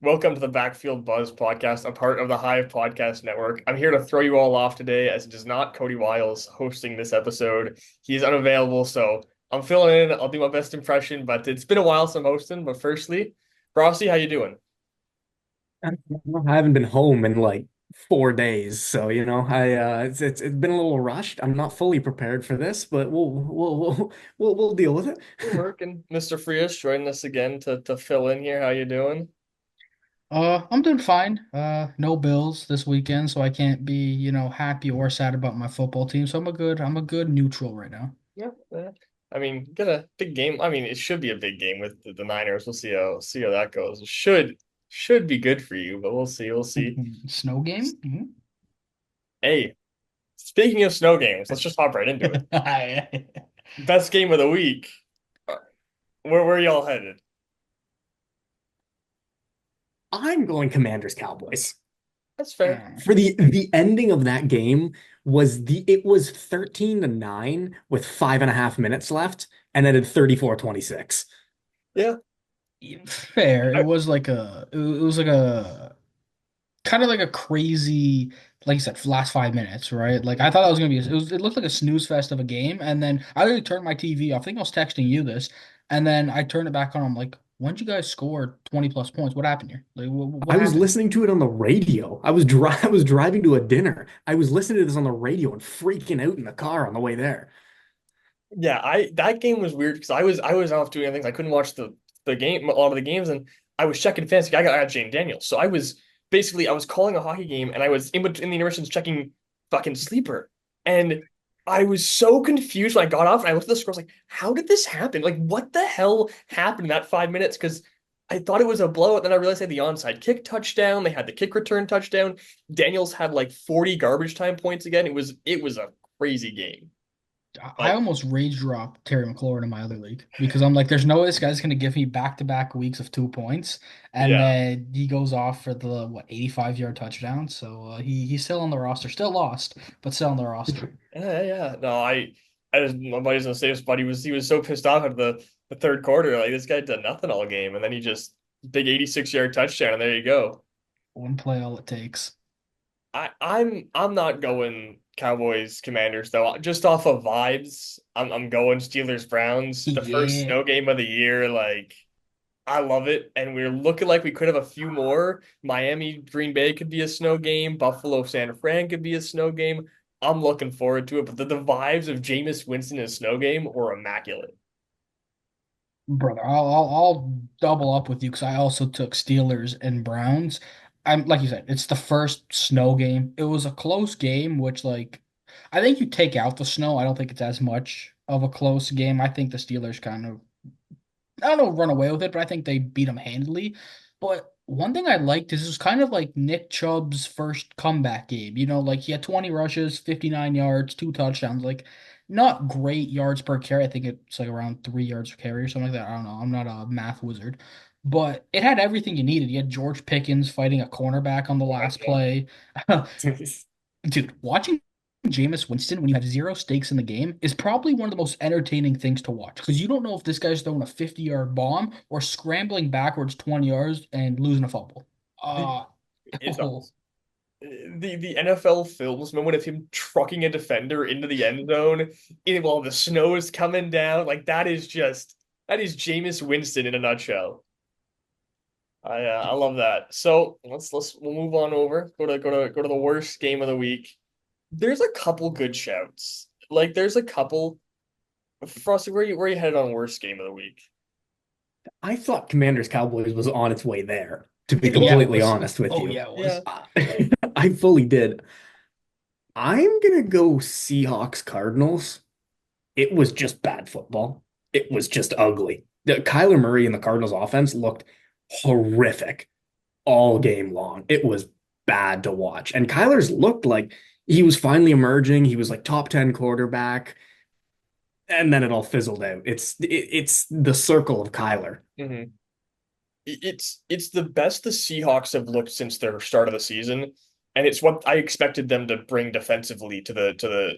Welcome to the Backfield Buzz podcast, a part of the Hive Podcast Network. I'm here to throw you all off today, as it is not Cody Wiles hosting this episode. He's unavailable, so I'm filling in. I'll do my best impression, but it's been a while since I'm hosting. But firstly, Rossi, how you doing? I haven't been home in like 4 days, so it's been a little rushed. I'm not fully prepared for this, but we'll deal with it. Good work, and Mr. Frias joining us again to fill in here. How you doing? I'm doing fine. No bills this weekend, so I can't be, happy or sad about my football team. So I'm a good neutral right now. Yeah, yeah. I mean, get a big game. I mean, it should be a big game with the Niners. We'll see how that goes. It should be good for you, but we'll see. We'll see. Snow game? Hey, speaking of snow games, let's just hop right into it. Mhm. Best game of the week. Uh, where y'all headed? I'm going Commanders Cowboys. That's fair. For the ending of that game was 13-9 with 5.5 minutes left, and ended 34-26. Yeah. Fair. It I, was like a kind of like a crazy, like you said, last 5 minutes, right? Like I thought that was gonna be, it looked like a snooze fest of a game, and then I literally turned my TV off. I think I was texting you this, and then I turned it back on. I'm like, when did you guys score 20 plus points? What happened here? Like, what I was happened? listening to it on the radio. I was driving to a dinner. I was listening to this on the radio and freaking out in the car on the way there. yeah, I that game was weird because I was off doing other things. I couldn't watch the game a lot of the games, and I was checking fantasy. I got Jane Daniels, so I was calling a hockey game, and I was in the intermissions checking fucking sleeper, and I was so confused when I got off and I looked at the scores like, how did this happen? Like, what the hell happened in that 5 minutes? Because I thought it was a blowout, then I realized they had the onside kick touchdown, they had the kick return touchdown. Daniels had like 40 garbage time points again. It was a crazy game. I But almost rage dropped Terry McLaurin in my other league because I'm like, there's no way this guy's gonna give me back-to-back weeks of 2 points, and yeah, then he goes off for the 85-yard touchdown. So he's still on the roster, still lost, but still on the roster. yeah. No, I just my buddy's gonna say this, but he was so pissed off at the third quarter. Like this guy did nothing all game, and then he just big 86-yard touchdown, and there you go. One play, all it takes. I'm not going Cowboys Commanders though. Just off of vibes, I'm going Steelers Browns. The first Yeah, snow game of the year, like I love it, and we're looking like we could have a few more. Miami Green Bay could be a snow game. Buffalo San Fran could be a snow game. I'm looking forward to it, but the vibes of Jameis Winston in a snow game were immaculate. brother, I'll double up with you because I also took Steelers and Browns. I'm like you said, it's the first snow game. It was a close game, which like I think you take out the snow, I don't think it's as much of a close game. I think the Steelers kind of I don't know run away with it, but I think they beat them handily. But one thing I liked is it was kind of like Nick Chubb's first comeback game. Like he had 20 rushes, 59 yards, two touchdowns. Like not great yards per carry. I think it's like around 3 yards per carry or something like that. I don't know. I'm not a math wizard. But it had everything you needed. You had George Pickens fighting a cornerback on the last play. Dude, watching Jameis Winston when you have zero stakes in the game is probably one of the most entertaining things to watch because you don't know if this guy's throwing a 50-yard bomb or scrambling backwards 20 yards and losing a fumble. The Uh, it's oh, the NFL films moment of him trucking a defender into the end zone while the snow is coming down. Like that is Jameis Winston in a nutshell. I love that. So we'll move on over. Go to the worst game of the week. There's a couple good shouts. Like there's a couple. Frosty, where you headed on worst game of the week? I thought Commanders Cowboys was on its way there, to be It was. yeah, it completely was. honest with Oh, you. yeah, it Yeah. was. I fully did. I'm gonna go Seahawks Cardinals. It was just bad football. It was just ugly. Kyler Murray and the Cardinals offense looked horrific all game long. It was bad to watch. And Kyler's looked like he was finally emerging. He was like top 10 quarterback, and then it all fizzled out. It's the circle of Kyler. hmm It's the best the Seahawks have looked since their start of the season, and it's what I expected them to bring defensively to the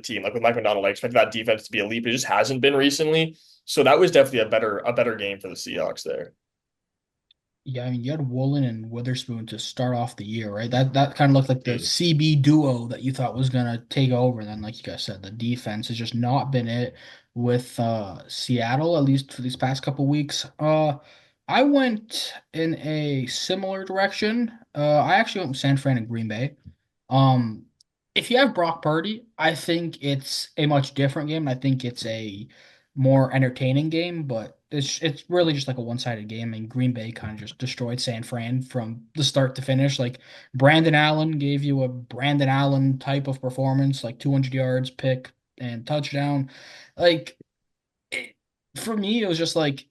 team. Like with Mike McDonald, I expected that defense to be elite. But it just hasn't been recently. So that was definitely a better game for the Seahawks there. Yeah, I mean, you had Woolen and Witherspoon to start off the year, right? That kind of looked like the Mm. CB duo that you thought was gonna take over. And then, like you guys said, the defense has just not been it with Seattle, at least for these past couple weeks. I went in a similar direction. I actually went with San Fran and Green Bay. Um, if you have Brock Purdy, I think it's a much different game. I think it's a more entertaining game, but it's really just like a one-sided game. And Green Bay kind of just destroyed San Fran from the start to finish. Like Brandon Allen gave you a Brandon Allen type of performance, like 200 yards, pick, and touchdown. Like it, for me, it was just like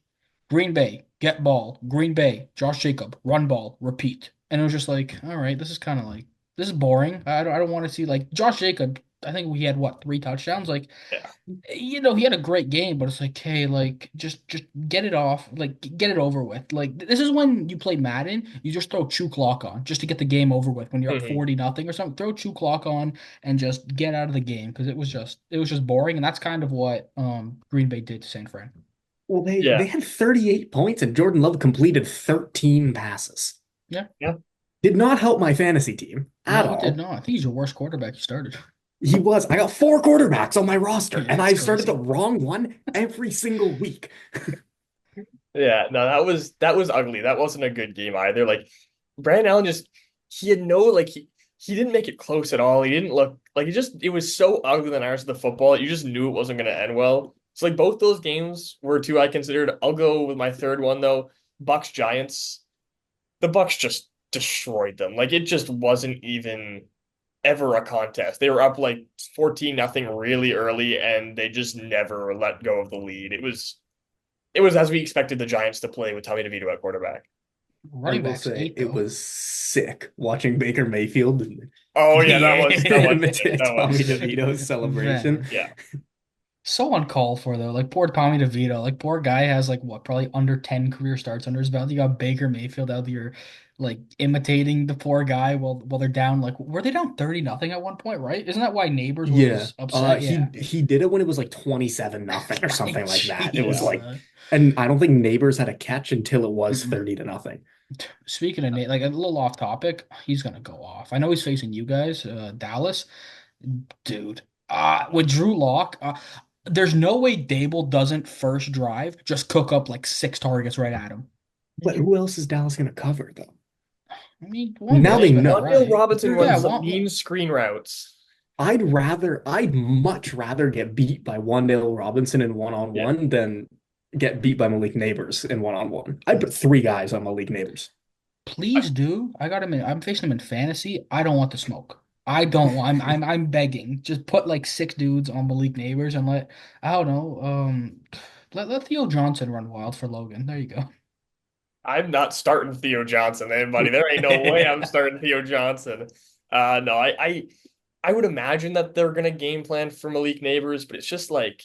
Green Bay, get ball. Green Bay, Josh Jacob, run ball, repeat. And it was just like, all right, this is kind of like this is boring. I don't want to see like Josh Jacob. I think he had what, three touchdowns? Like, Yeah. he had a great game, but it's like, hey, like just get it off, like get it over with. Like this is when you play Madden, you just throw chew clock on just to get the game over with. When you're up Mhm. 40-0 or something, throw chew clock on and just get out of the game because it was just boring, and that's kind of what Green Bay did to San Fran. Well, they Yeah. had 38 points and Jordan Love completed 13 passes. Yeah. Yeah. Did not help my fantasy team at No, it did all. not. I think he's your worst quarterback you started. He was. I got four quarterbacks on my roster, Yeah, and it's I've started the crazy. wrong one every single week. Yeah. No, that was ugly. That wasn't a good game either. Like Brandon Allen just he had no like he didn't make it close at all. He didn't look like it was so ugly than ours of the football. You just knew it wasn't gonna end well. So like both those games were two I considered. I'll go with my third one though. Bucks Giants. The Bucks just destroyed them. Like it just wasn't even ever a contest. They were up like 14-0 really early and they just never let go of the lead. It was as we expected the Giants to play with Tommy DeVito at quarterback. I Running will backs say ate it though. was sick watching Baker Mayfield Oh yeah, that was sick. imitate That Tommy was sick. DeVito's celebration. Man. Yeah. So uncalled for though. Like poor Tommy DeVito. Like poor guy has like what, probably under 10 career starts under his belt. You got Baker Mayfield out there like imitating the poor guy while they're down, like were they down 30-0 at one point, right? Isn't that why Neighbors Yeah. was upset? He Yeah. he did it when it was like 27-0 or something like that. It was Yeah. Jeez. like, and I don't think Neighbors had a catch until it was Mm-mm. 30-0. Speaking of Nate, like a little off topic, he's gonna go off. I know he's facing you guys, Dallas. Dude, with Drew Lock, there's no way Dable doesn't first drive just cook up like six targets right at him. But who else is Dallas going to cover though? I mean, one Now way's they been know. Wandale right. Robinson Yeah, runs some mean screen routes. I'd much rather get beat by Wandale Robinson in Yeah. one-on-one than get beat by Malik Neighbors in one-on-one. I'd put three guys on Malik Neighbors. please do. I got him in. I'm facing him in fantasy. I don't want the smoke. I don't want. I'm begging. Just put like six dudes on Malik Neighbors and let I don't know. Let Theo Johnson run wild for Logan. There you go. I'm not starting Theo Johnson, anybody. There ain't no way I'm starting Theo Johnson. No, I would imagine that they're gonna game plan for Malik Neighbors, but it's just like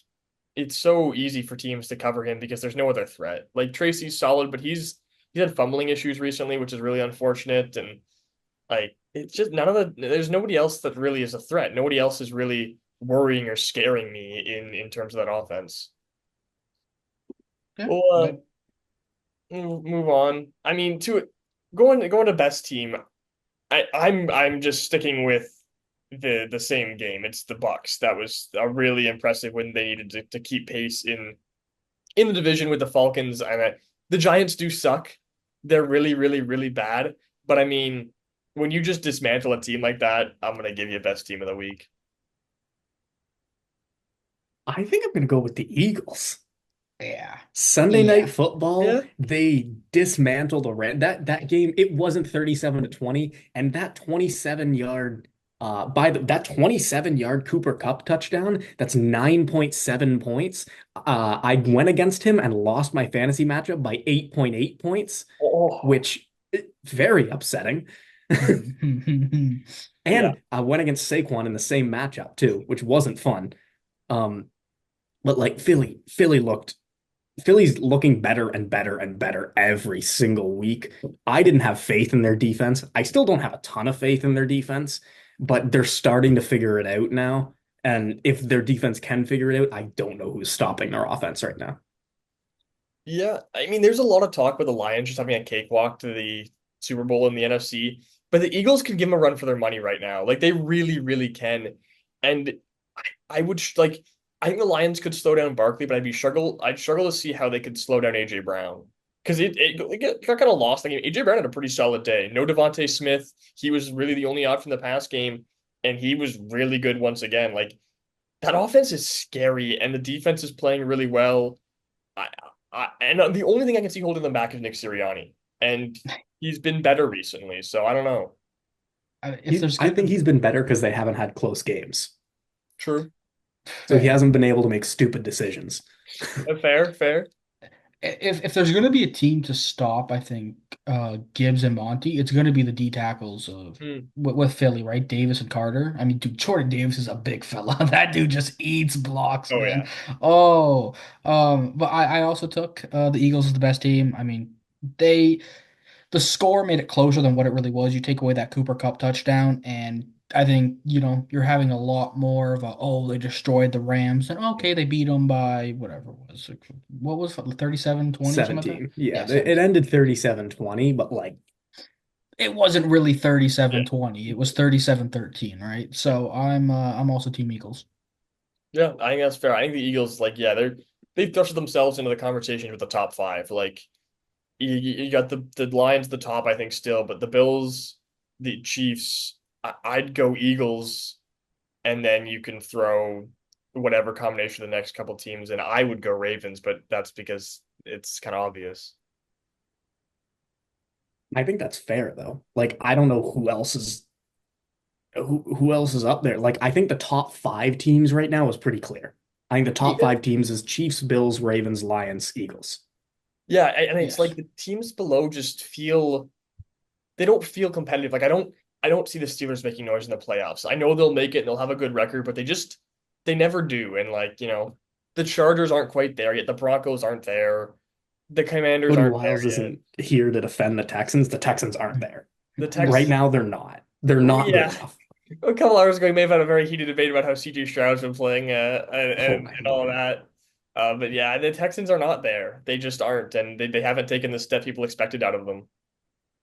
it's so easy for teams to cover him because there's no other threat. Like Tracy's solid, but he's had fumbling issues recently, which is really unfortunate. And like it's just there's nobody else that really is a threat. Nobody else is really worrying or scaring me in terms of that offense. Yeah. Well, But move on. I mean, going to best team. I'm just sticking with the same game. It's the Bucks. That was a really impressive when they needed to keep pace in the division with the Falcons. And the Giants do suck. They're really, really, really bad. But I mean, when you just dismantle a team like that, I'm gonna give you best team of the week. I think I'm going to go with the Eagles. yeah, Sunday Night yeah. Football, Yeah. they dismantled a ran that game. It wasn't 37-20, and that 27-yard that 27-yard Cooper Cup touchdown, that's 9.7 points. I went against him and lost my fantasy matchup by 8.8 points, Oh, which very upsetting. yeah. And I went against Saquon in the same matchup too, which wasn't fun. Um, but like Philly's looking better and better and better every single week. I didn't have faith in their defense. I still don't have a ton of faith in their defense, but they're starting to figure it out now. And if their defense can figure it out, I don't know who's stopping their offense right now. Yeah, I mean, there's a lot of talk with the Lions just having a cakewalk to the Super Bowl in the NFC, but the Eagles can give them a run for their money right now. Like they really, really can. And I would like, I think the Lions could slow down Barkley, but I'd struggle to see how they could slow down AJ Brown because it got kind of lost. Like AJ Brown had a pretty solid day. No Devontae Smith, he was really the only odd from the past game, and he was really good once again. Like that offense is scary, and the defense is playing really well. I, and the only thing I can see holding them back is Nick Sirianni, and he's been better recently. So I don't know. If there's I gonna think he's been better because they haven't had close games. True. So he fair, hasn't been able to make stupid decisions. Fair, fair. if there's gonna be a team to stop, I think Gibbs and Monty, it's gonna be the D tackles of Hmm. with Philly, right? Davis and Carter. I mean, dude, Jordan Davis is a big fella. That dude just eats blocks, Oh man. yeah. Oh, but I also took the Eagles as the best team. I mean, they the score made it closer than what it really was. You take away that Cooper Cup touchdown, and I think, you're having a lot more of a, oh, they destroyed the Rams, and okay, they beat them by whatever it was. Like, what was it, 37-20 or something like that? 17. Yeah, Yeah, it 17. ended 37-20, but like It wasn't really Yeah. 37-20. It was 37-13, right? So I'm also Team Eagles. Yeah, I think that's fair. I think the Eagles, like, yeah, they've thrusted themselves into the conversation with the top five. Like, you got the Lions, the top, I think, still, but the Bills, the Chiefs, I'd go Eagles, and then you can throw whatever combination of the next couple teams, and I would go Ravens, but that's because it's kind of obvious. I think that's fair though. Like I don't know who else is up there. Like I think the top five teams right now is pretty clear. I think the top Yeah, five teams is Chiefs, Bills, Ravens, Lions, Eagles. yeah, and it's like Yes. the teams below just feel they don't feel competitive. Like I don't see the Steelers making noise in the playoffs. I know they'll make it and they'll have a good record, but they never do. And like, the Chargers aren't quite there yet. The Broncos aren't there. The Commanders Cody aren't there Wiles yet. isn't here to defend the Texans. The Texans aren't there. The Right Tex now, they're not. They're not good Yeah. enough. A couple hours ago, we may have had a very heated debate about how CJ Stroud's been playing and, Oh and, my and all Lord. that. But yeah, the Texans are not there. They just aren't, and they haven't taken the step people expected out of them.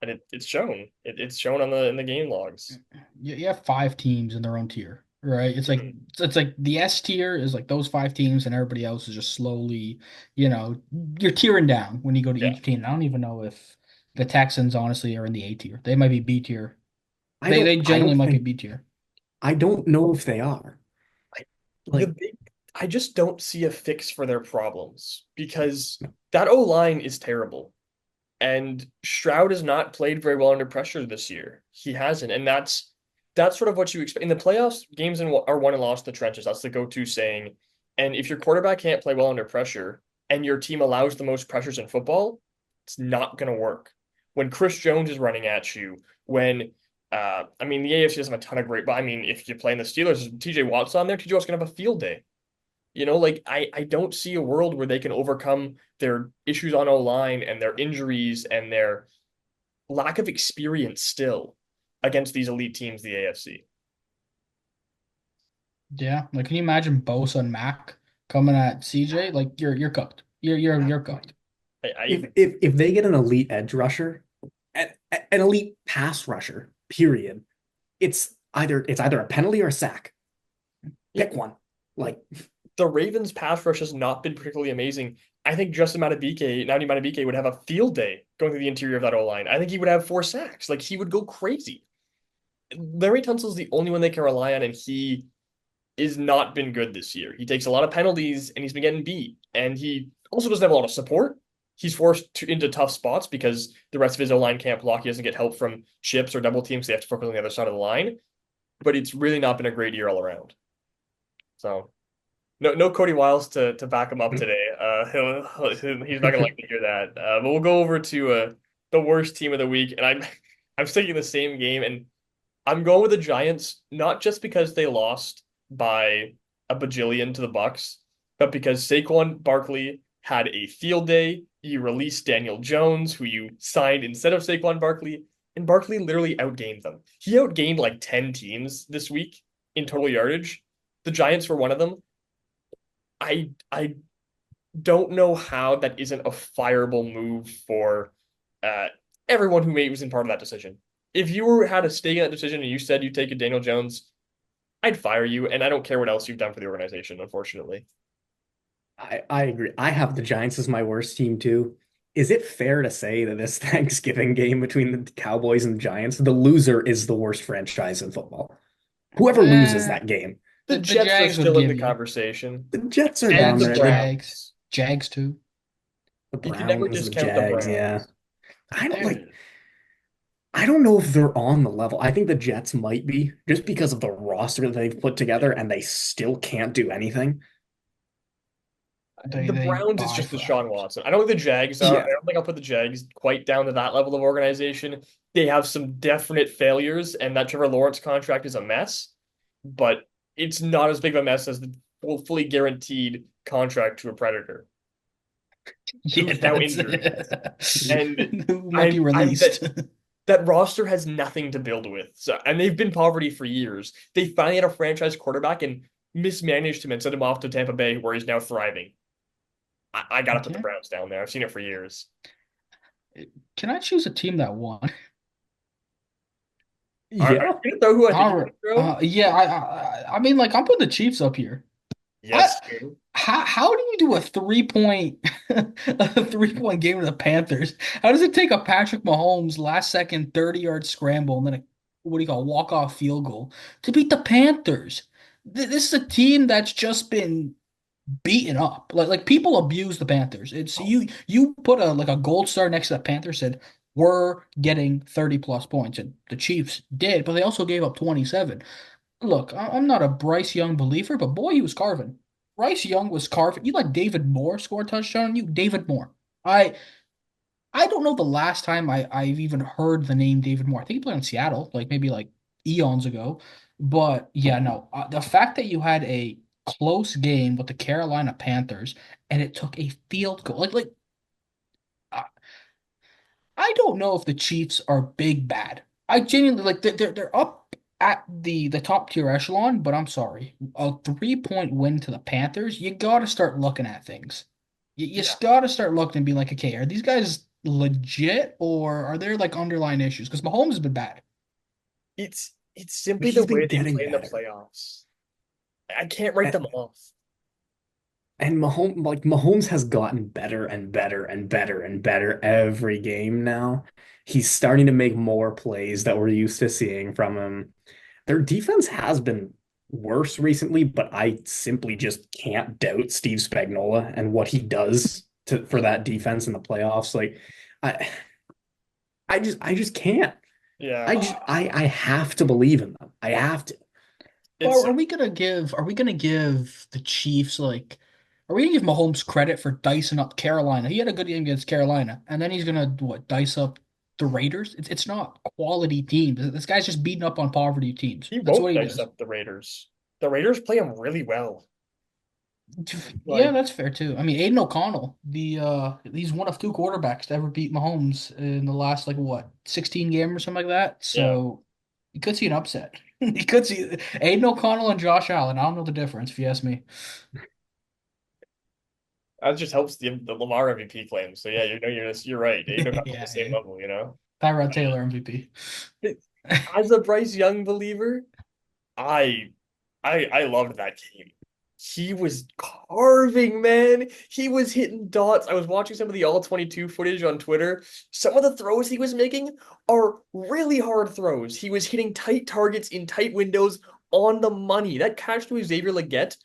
And it's shown. It's shown on the in the game logs. You have five teams in their own tier, right? Mhm. It's like the S tier is like those five teams, and everybody else is just slowly, you know, you're tiering down when you go to Yeah. each team. I don't even know if the Texans honestly are in the A tier. They might be B tier. I They don't. I genuinely don't might be think. B tier. I don't know if they are. I, the Like big, I just don't see a fix for their problems because that O line is terrible. And Stroud has not played very well under pressure this year. He hasn't, and that's sort of what you expect in the playoffs. Games are won and lost in the trenches. That's the go-to saying. And if your quarterback can't play well under pressure, and your team allows the most pressures in football, it's not going to work. When Chris Jones is running at you, when I mean the AFC doesn't have a ton of great, but I mean if you're playing the Steelers, TJ Watt's on there. TJ Watt's going to have a field day. Like I don't see a world where they can overcome their issues on O-line and their injuries and their lack of experience still against these elite teams, the AFC. Yeah, like can you imagine Bosa and Mac coming at CJ? Like you're cooked. You're cooked. if they get an elite edge rusher, an elite pass rusher, period, it's either a penalty or a sack. Yeah, Pick one. Like the Ravens pass rush has not been particularly amazing. I think Justin Madubuike would have a field day going through the interior of that O-line. I think he would have 4 sacks. Like he would go crazy. Larry Tunsil's the only one they can rely on, and he is not been good this year. He takes a lot of penalties and he's been getting beat. And he also doesn't have a lot of support. He's into tough spots because the rest of his O line can't block. He doesn't get help from chips or double teams. So they have to focus on the other side of the line. But it's really not been a great year all around. So no Cody Wiles to back him up today. He's not gonna like to hear that. But we'll go over to the worst team of the week, and I'm sticking the same game, and I'm going with the Giants, not just because they lost by a bajillion to the Bucks, but because Saquon Barkley had a field day. You released Daniel Jones, who you signed instead of Saquon Barkley, and Barkley literally outgained them. He outgained like 10 teams this week in total yardage. The Giants were one of them. I don't know how that isn't a fireable move for uh, everyone who was in part of that decision. If you had a stake in that decision and you said you take a Daniel Jones, I'd fire you, and I don't care what else you've done for the organization, unfortunately. I agree. I have the Giants as my worst team too. Is it fair to say that this Thanksgiving game between the Cowboys and the Giants, the loser is the worst franchise in football? Whoever loses Eh, that game, The the Jets are Jags would still in give the you, conversation, the Jets are and down Jets, the there. The Jags, Browns. Jags too. the You can never Browns, the discount the Jags, yeah. Browns. I don't like They're I don't know if they're on the level. I think the Jets might be just because of the roster that they've put together and they still can't do anything. they The they Browns is buy just Deshaun flowers. Watson. I don't think the Jags are. I Yeah. don't think I'll put the Jags quite down to that level of organization. They have some definite failures, and that Trevor Lawrence contract is a mess, but it's not as big of a mess as the fully guaranteed contract to a Predator Yeah, who's now that's injured. And who might be I released. that roster has nothing to build with. So, and they've been poverty for years. They finally had a franchise quarterback and mismanaged him and sent him off to Tampa Bay, where he's now thriving. I gotta put the Okay. Browns down there. I've seen it for years. Can I choose a team that won? Are Yeah. you gonna throw who I think you're All right. gonna throw? Yeah, I mean, like I'm putting the Chiefs up here. I Yes, Stu. how do you do a 3 point a 3 point game to the Panthers? How does it take a Patrick Mahomes last second 30-yard scramble and then a what do you call walk off field goal to beat the Panthers? This is a team that's just been beaten up. Like people abuse the Panthers. It's you put a like a gold star next to the Panthers said we're getting 30 plus points and the Chiefs did, but they also gave up 27. Look, I'm not a Bryce Young believer, but boy, he was carving. Bryce Young was carving. You let David Moore score a touchdown on you, David Moore. I I don't know the last time I've even heard the name David Moore. I think he played in Seattle, like maybe like eons ago. But yeah, no, the fact that you had a close game with the Carolina Panthers and it took a field goal, like I don't know if the Chiefs are big bad. I genuinely like they're up at the top tier echelon, but I'm sorry. A 3 point win to the Panthers, you gotta start looking at things. You Yeah, just gotta start looking and be like, okay, are these guys legit or are there like underlying issues? Because Mahomes has been bad. it's simply the He's way been they getting play in the better. playoffs. I can't write And, them off. and Mahomes has gotten better and better and better and better every game now. He's starting to make more plays that we're used to seeing from him. Their defense has been worse recently, but I simply just can't doubt Steve Spagnuolo and what he does for that defense in the playoffs. Like I I just can't. Yeah, I have to believe in them. I have to. it's Are we gonna give the Chiefs like are we gonna give Mahomes credit for dicing up Carolina? He had a good game against Carolina, and then he's gonna what dice up the Raiders? It's not quality teams. This guy's just beating up on poverty teams. he That's what won't he dice does. up the Raiders. The Raiders play him really well. Yeah, Like, that's fair too. I mean, Aiden O'Connell, he's one of two quarterbacks to ever beat Mahomes in the last like what 16 games or something like that. yeah, So you could see an upset. You could see Aiden O'Connell and Josh Allen. I don't know the difference if you ask me. that just helps the Lamar MVP claim. So yeah, you're right. They don't on the Yeah, same yeah. level, you know. Tyrod Taylor MVP. As a Bryce Young believer, I I loved that game. He was carving, man. He was hitting dots. I was watching some of the all 22 footage on Twitter. Some of the throws he was making are really hard throws. He was hitting tight targets in tight windows on the money. That catch to Xavier Legette,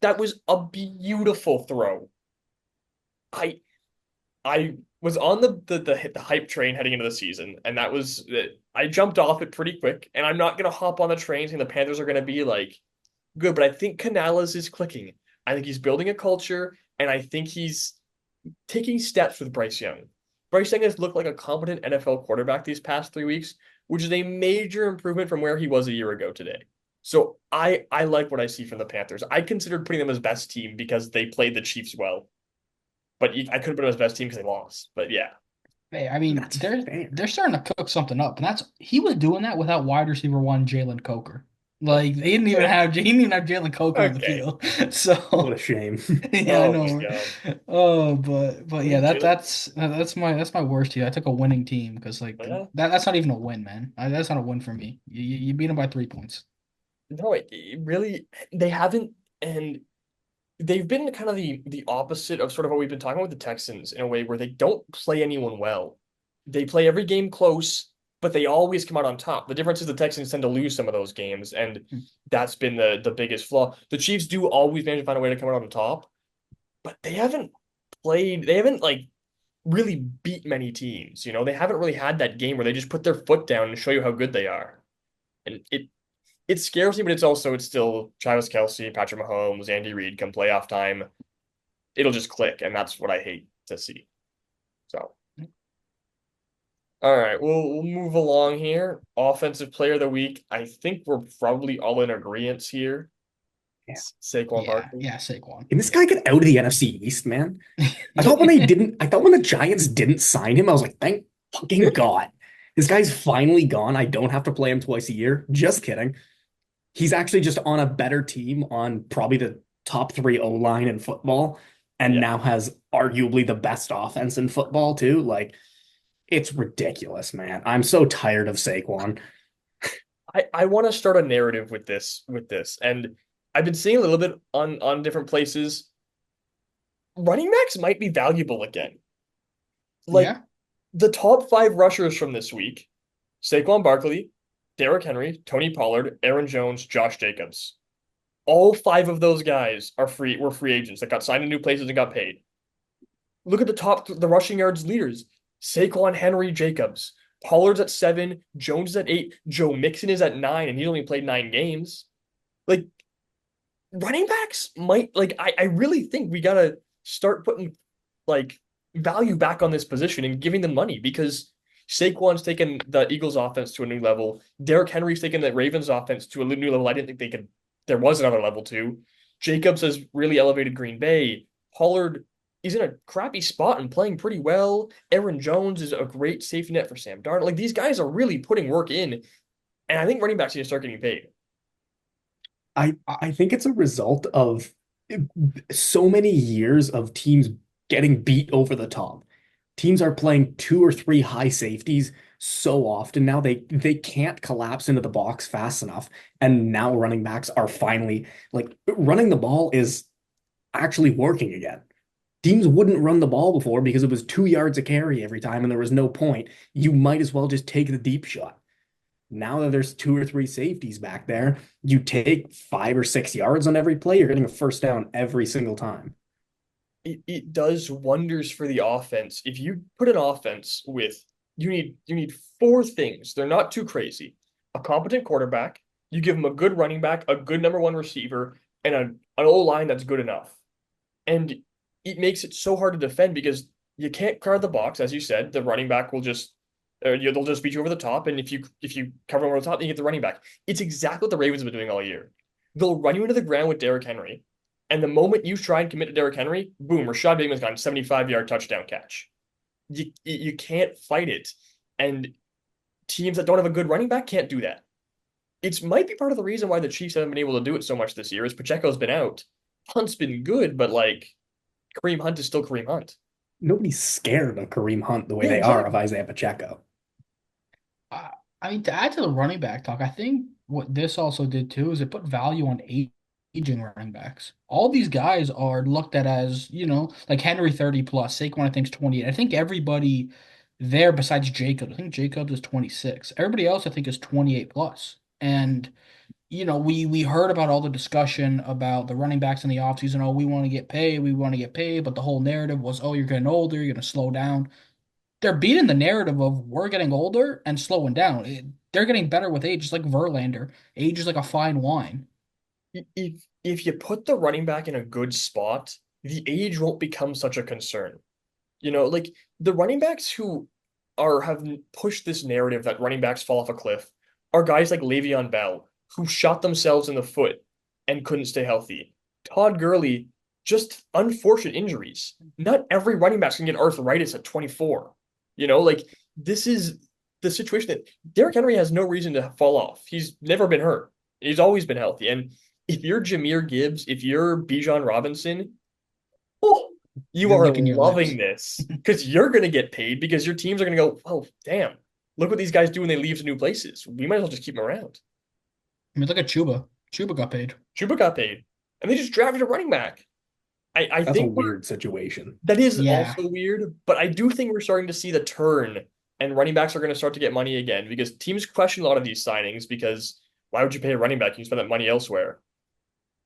that was a beautiful throw. I I was on the hype train heading into the season, and that was I jumped off it pretty quick, and I'm not gonna hop on the train saying the Panthers are gonna be like good, but I think Canales is clicking. I think he's building a culture, and I think he's taking steps with Bryce Young. Bryce Young has looked like a competent NFL quarterback these past 3 weeks, which is a major improvement from where he was a year ago today. So I like what I see from the Panthers. I considered putting them as best team because they played the Chiefs well, but I couldn't put them as best team because they lost. But yeah, Hey, I mean, That's they're fair. they're starting to cook something up, and that's he was doing that without wide receiver one Jalen Coker. Like he didn't even have Jalen Coker on the Okay. field. What So a shame. yeah, I Oh my know. God. Oh, but I yeah, mean, Jalen. that's my worst here. I took a winning team because like Yeah. that's not even a win, man. That's not a win for me. You beat them by 3 points. No, it really they haven't, and they've been kind of the opposite of sort of what we've been talking about with the Texans in a way where they don't play anyone well. They play every game close, but they always come out on top. The difference is the Texans tend to lose some of those games, and Hmm. that's been the biggest flaw. The Chiefs do always manage to find a way to come out on top, but they haven't like really beat many teams. They haven't really had that game where they just put their foot down and show you how good they are. And it scares me, but it's still Travis Kelce, Patrick Mahomes, Andy Reid come playoff time. It'll just click, and that's what I hate to see. So, all right, we'll move along here. Offensive player of the week. I think we're probably all in agreement here. Yeah. Saquon Barkley. Yeah, Saquon. Can this Yeah. guy get out of the NFC East, man? I thought when the Giants didn't sign him, I was like, thank fucking God. This guy's finally gone. I don't have to play him twice a year. Just kidding. He's actually just on a better team on probably the top three O line in football, and Yeah, now has arguably the best offense in football, too. Like, it's ridiculous, man. I'm so tired of Saquon. I want to start a narrative with this, and I've been seeing a little bit on different places. Running backs might be valuable again. Like Yeah. the top five rushers from this week: Saquon Barkley, Derrick Henry, Tony Pollard, Aaron Jones, Josh Jacobs. All five of those guys were free agents that got signed to new places and got paid. Look at the rushing yards leaders: Saquon, Henry, Jacobs. Pollard's at 7, Jones is at 8, Joe Mixon is at 9, and he only played 9 games. Like running backs might like I really think we gotta start putting like value back on this position and giving them money because Saquon's taken the Eagles offense to a new level. Derrick Henry's taken the Ravens offense to a new level. I didn't think there was another level to. Jacobs has really elevated Green Bay. Pollard is in a crappy spot and playing pretty well. Aaron Jones is a great safety net for Sam Darnold. Like these guys are really putting work in, and I think running backs need to start getting paid. I think it's a result of so many years of teams getting beat over the top. Teams are playing two or three high safeties so often now they can't collapse into the box fast enough. And now running backs are finally like running the ball is actually working again. Teams wouldn't run the ball before because it was 2 yards a carry every time and there was no point. You might as well just take the deep shot. Now that there's two or three safeties back there, you take 5 or 6 yards on every play, you're getting a first down every single time. It does wonders for the offense. If you put an offense with you need four things. They're not too crazy. A competent quarterback, you give them a good running back, a good number one receiver, and an O line that's good enough. And it makes it so hard to defend because you can't guard the box, as you said. The running back will just they'll just beat you over the top, and if you cover them over the top, you get the running back. It's exactly what the Ravens have been doing all year. They'll run you into the ground with Derrick Henry, and the moment you try and commit to Derrick Henry, boom, Rashad Bateman's got a 75-yard touchdown catch. You can't fight it, and teams that don't have a good running back can't do that. It might be part of the reason why the Chiefs haven't been able to do it so much this year. Is Pacheco's been out, Hunt's been good, but like Kareem Hunt is still Kareem Hunt. Nobody's scared of Kareem Hunt the way Yeah, they are of exactly. Isaiah Pacheco. I, I mean, to add to the running back talk, I think what this also did too is it put value on aging running backs. All these guys are looked at as, like Henry 30 plus, Saquon I think is 28. I think everybody there besides Jacob, I think Jacobs is 26. Everybody else I think is 28 plus. And we heard about all the discussion about the running backs in the offseason. Oh, we want to get paid, but the whole narrative was, oh, you're getting older, you're going to slow down. They're beating the narrative of we're getting older and slowing down. They're getting better with age, just like Verlander. Age is like a fine wine. If you put the running back in a good spot, the age won't become such a concern. Like the running backs who have pushed this narrative that running backs fall off a cliff are guys like Le'Veon Bell, who shot themselves in the foot and couldn't stay healthy. Todd Gurley, just unfortunate injuries. Not every running back can get arthritis at 24. Like this is the situation that Derrick Henry has no reason to fall off. He's never been hurt. He's always been healthy. And if you're Jahmyr Gibbs, if you're Bijan Robinson, oh, you You're are licking your loving lips. this because you're going to get paid because your teams are going to go, oh, damn, look what these guys do when they leave to new places. We might as well just keep them around. I mean, look at Chuba. Chuba got paid. Chuba got paid, and they just drafted a running back. I That's a think weird situation. that is Yeah. also weird, but I do think we're starting to see the turn, and running backs are going to start to get money again because teams question a lot of these signings because why would you pay a running back? You can spend that money elsewhere.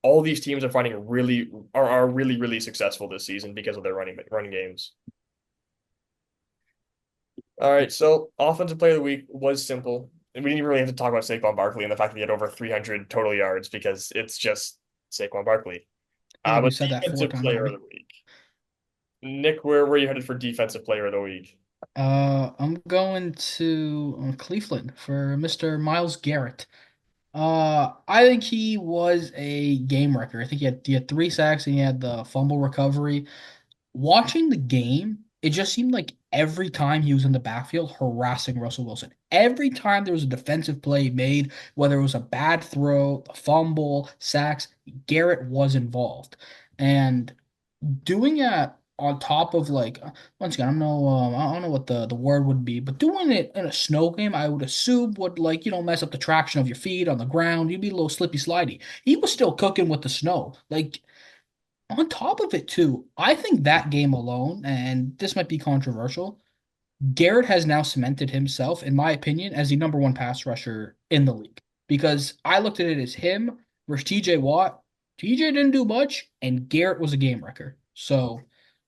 All these teams are finding are really successful this season because of their running games. All right, so offensive player of the week was simple. And we didn't even really have to talk about Saquon Barkley and the fact that he had over 300 total yards because it's just Saquon Barkley. I feel like we But said that four defensive times player of already. the week. Nick, where were you headed for defensive player of the week? I'm going to Cleveland for Mr. Miles Garrett. I think he was a game wrecker. I think he had 3 sacks and he had the fumble recovery. Watching the game, it just seemed like every time he was in the backfield harassing Russell Wilson. Every time there was a defensive play made, whether it was a bad throw, a fumble, sacks, Garrett was involved. And doing it on top of like once again, I don't know what the word would be, but doing it in a snow game, I would assume would like, mess up the traction of your feet on the ground. You'd be a little slippy slidey. He was still cooking with the snow. Like on top of it too, I think that game alone, and this might be controversial, Garrett has now cemented himself, in my opinion, as the number one pass rusher in the league. Because I looked at it as him versus TJ Watt. TJ didn't do much, and Garrett was a game wrecker. So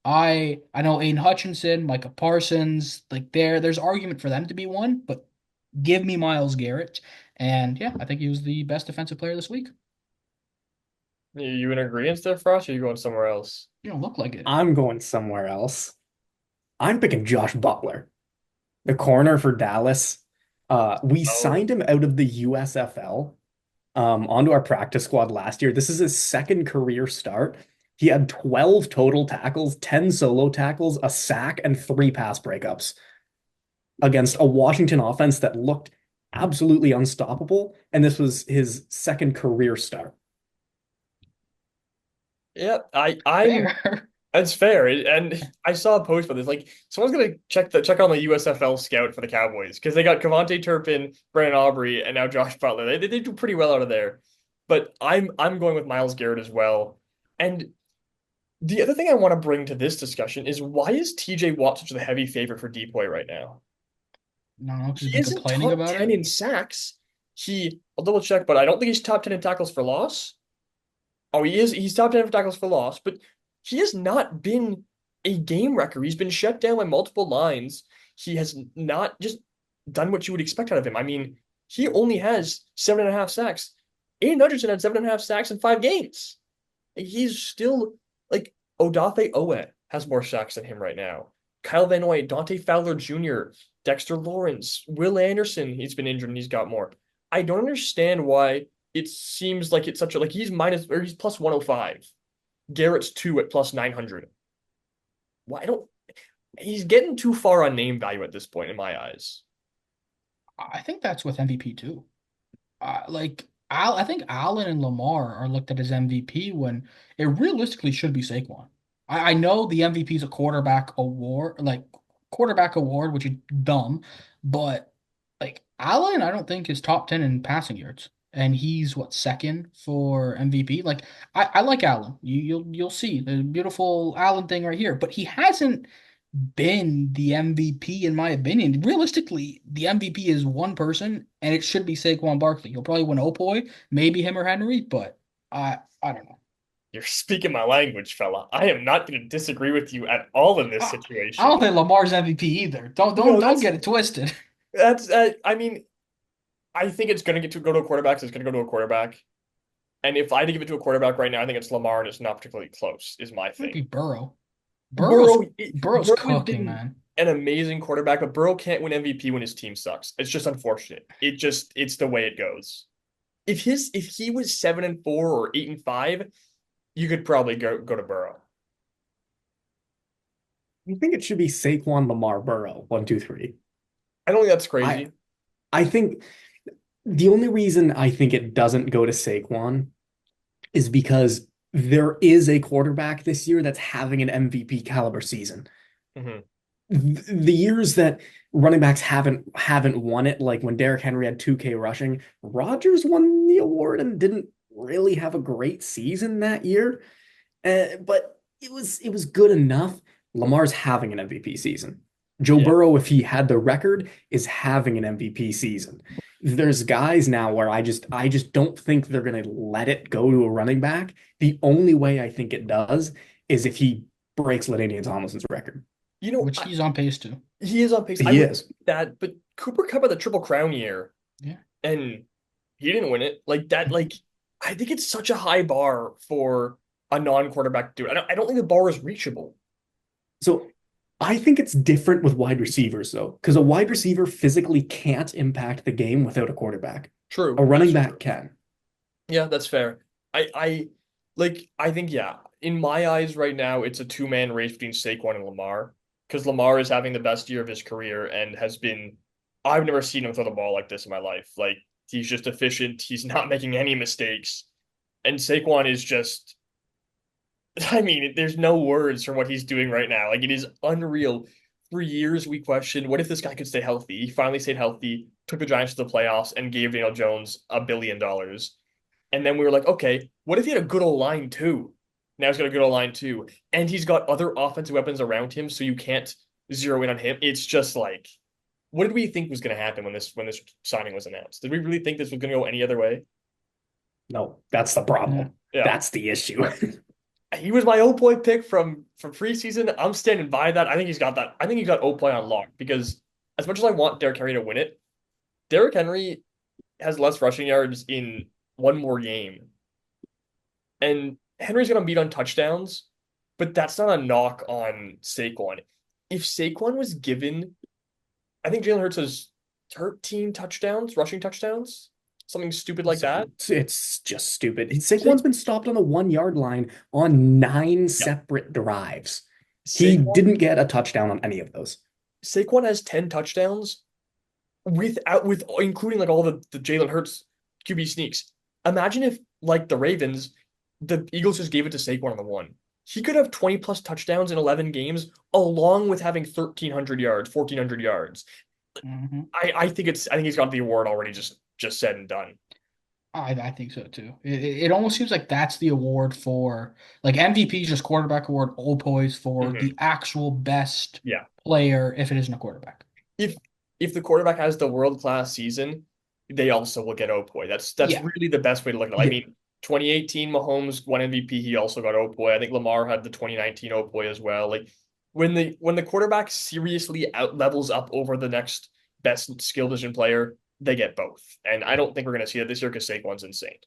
I know Aiden Hutchinson, Micah Parsons, like there's argument for them to be one, but give me Miles Garrett. And yeah, I think he was the best defensive player this week. You in agreement there, Frost, or are you going somewhere else? You don't look like it. I'm going somewhere else. I'm picking Josh Butler, the corner for Dallas. We Oh, signed him out of the USFL onto our practice squad last year. This is his second career start. He had 12 total tackles, 10 solo tackles, a sack, and 3 pass breakups against a Washington offense that looked absolutely unstoppable. And this was his second career start. yeah. I'm Fair. That's fair. And I saw a post about this. Like, someone's gonna check on the USFL scout for the Cowboys because they got Kevontae Turpin, Brandon Aubrey, and now Josh Butler. They do pretty well out of there. But I'm going with Miles Garrett as well. And the other thing I want to bring to this discussion is why is TJ Watt such a heavy favorite for Depoy right now? No, no, because he's He been isn't complaining top about 10 it. in sacks. I'll double check, but I don't think he's top 10 in tackles for loss. Oh, he is. He's top 10 for tackles for loss, but he has not been a game wrecker. He's been shut down by multiple lines. He has not just done what you would expect out of him. I mean, he only has 7.5 sacks. Aiden Hutchinson had 7.5 sacks in 5 games. He's still like Odafe Owe has more sacks than him right now. Kyle Van Noy, Dante Fowler Jr., Dexter Lawrence, Will Anderson, he's been injured and he's got more. I don't understand why it seems like it's such a like he's plus 105. Garrett's two at plus 900. Why don't he's getting too far on name value at this point in my eyes. I think that's with MVP too. I think Allen and Lamar are looked at as MVP when it realistically should be Saquon. I know the MVP is a quarterback award, which is dumb, but like Allen, I don't think is top 10 in passing yards, and he's what second for MVP. Like I like Allen. You'll see the beautiful Allen thing right here, but he hasn't been the MVP in my opinion. Realistically, the MVP is one person, and it should be Saquon Barkley. He'll probably win Opoy, maybe him or Henry, but I don't know. You're speaking my language, fella. I am not going to disagree with you at all in this I don't situation. think Lamar's MVP either. Don't don't No, don't get it twisted. I mean, I think it's going to get to go to a quarterback, so it's going to go to a quarterback. And if I had to give it to a quarterback right now, I think it's Lamar, and it's not particularly close, is my Might thing. be Burrow. Burrow's Burrow, Burrow's Burrow has cooking, been man. an amazing quarterback, but Burrow can't win MVP when his team sucks. It's just unfortunate. It's the way it goes. If he was 7-4 or 8-5, you could probably go to Burrow. I think it should be Saquon, Lamar, Burrow, 1, 2, 3. I don't think that's I crazy. I think The only reason I think it doesn't go to Saquon is because there is a quarterback this year that's having an MVP caliber season. Hmm. The years that running backs haven't won it, like when Derrick Henry had 2K rushing, Rodgers won the award and didn't really have a great season that year. But it was good enough. Lamar's having an MVP season. Joe Yeah. Burrow, if he had the record, is having an MVP season. There's guys now where I just don't think they're gonna let it go to a running back. The only way I think it does is if he breaks LaDainian Tomlinson's record. You know, which he's on pace to. he is on pace. I He would is. that, but Cooper Cup had the Triple Crown year, Yeah. and he didn't win it. Like that, like I think it's such a high bar for a non-quarterback to do it. I don't think the bar is reachable. So I think it's different with wide receivers though, because a wide receiver physically can't impact the game without a quarterback. A True. running That's back true. can. Yeah, that's fair. I think yeah. In my eyes right now, it's a two-man race between Saquon and Lamar because Lamar is having the best year of his career and has been. I've never seen him throw the ball like this in my life. Like he's just efficient. He's not making any mistakes, and Saquon is just. I mean, there's no words for what he's doing right now. Like it is unreal. For years, we questioned what if this guy could stay healthy. He finally stayed healthy, took the Giants to the playoffs, and gave Daniel Jones $1 billion. And then we were like, okay, what if he had a good old line too? Now he's got a good old line too. And he's got other offensive weapons around him, so you can't zero in on him. It's just like, what did we think was going to happen when this signing was announced? Did we really think this was going to go any other way? No, that's the Yeah. problem. Yeah. That's the issue. He was my Opoy pick from preseason. I'm standing by that. I think he's got that. I think he got Opoy on lock because as much as I want Derrick Henry to win it, Derrick Henry has less rushing yards in one more game. And Henry's going to beat on touchdowns, but that's not a knock on Saquon. If Saquon was given, I think Jalen Hurts has 13 touchdowns, rushing touchdowns, something stupid like that. It's just stupid. Sa- Saquon's been stopped on the 1 yard line on nine yeah. separate drives. He Saquon didn't get a touchdown on any of those. Saquon has 10 touchdowns with including like all the Jalen Hurts QB sneaks. Imagine if like the Ravens, the Eagles just gave it to Saquon on the one. He could have 20 plus touchdowns in 11 games, along with having 1,300 yards, 1,400 yards. Hmm. I think he's got the award already just said and done. I think so too. It almost seems like that's the award for like MVP is just quarterback award, all poise for Hmm. the actual best Yeah. player if it isn't a quarterback. If if the quarterback has the world class season, they also will get Opoy. That's Yeah. really the best way to look at it. I Yeah. mean, 2018 Mahomes won MVP, he also got Opoy. I think Lamar had the 2019 Opoy as well. Like when the quarterback seriously out levels up over the next best skill position player, they get both. And I don't think we're gonna see that this year because Saquon's insane.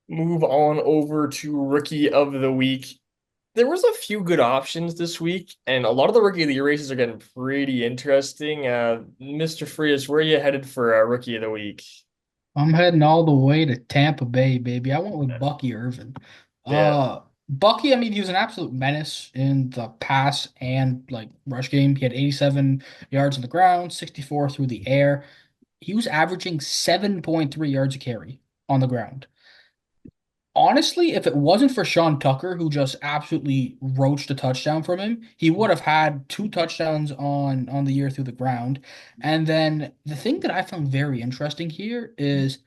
Move on over to rookie of the week. There was a few good options this week, and a lot of the rookie of the year races are getting pretty interesting. Mr. Frias, where are you headed for rookie of the week? I'm heading all the way to Tampa Bay, baby. I went with Bucky Irvin. Yeah, Bucky, I mean, he was an absolute menace in the pass and like rush game. He had 87 yards on the ground, 64 through the air. He was averaging 7.3 yards a carry on the ground. Honestly, if it wasn't for Sean Tucker, who just absolutely roached a touchdown from him, he would have had two touchdowns on the year through the ground. And then the thing that I found very interesting here is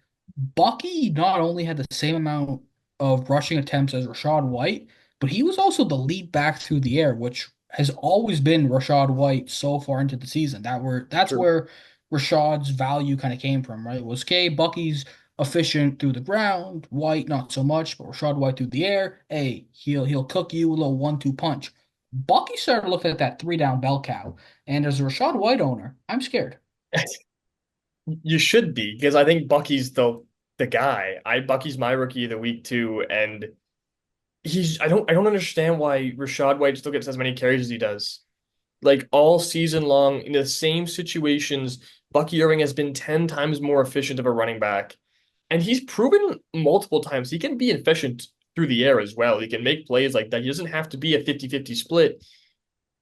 Bucky not only had the same amount of rushing attempts as Rashad White, but he was also the lead back through the air, which has always been Rashad White so far into the season. That's true. where Rashad's value kind of came from, right? It was okay, Bucky's efficient through the ground, White not so much, but Rashad White through the air, hey, he'll cook you a little 1-2 punch. Bucky started looking at that three down bell cow, and as a Rashad White owner, I'm scared. You should be because I think Bucky's the guy. Bucky's my rookie of the week too, and I don't understand why Rashad White still gets as many carries as he does. Like all season long in the same situations, Bucky Irving has been 10 times more efficient of a running back. And he's proven multiple times he can be efficient through the air as well. He can make plays like that. He doesn't have to be a 50-50 split.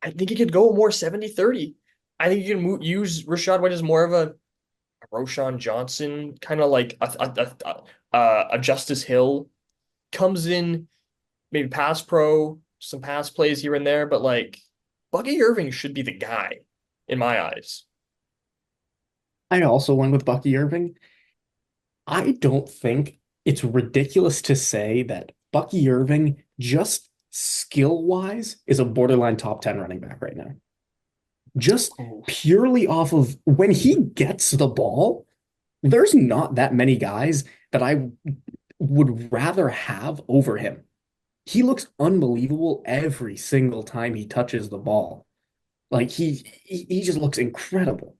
I think he could go more 70-30. I think you can use Rashad White as more of Roshan Johnson, kind of like a Justice Hill comes in, maybe pass pro, some pass plays here and there, but like Bucky Irving should be the guy in my eyes. I also went with Bucky Irving. I don't think it's ridiculous to say that Bucky Irving, just skill wise, is a borderline top 10 running back right now. Just Oh, purely off of when he gets the ball, there's not that many guys that I would rather have over him. He looks unbelievable every single time he touches the ball. Like he just looks incredible.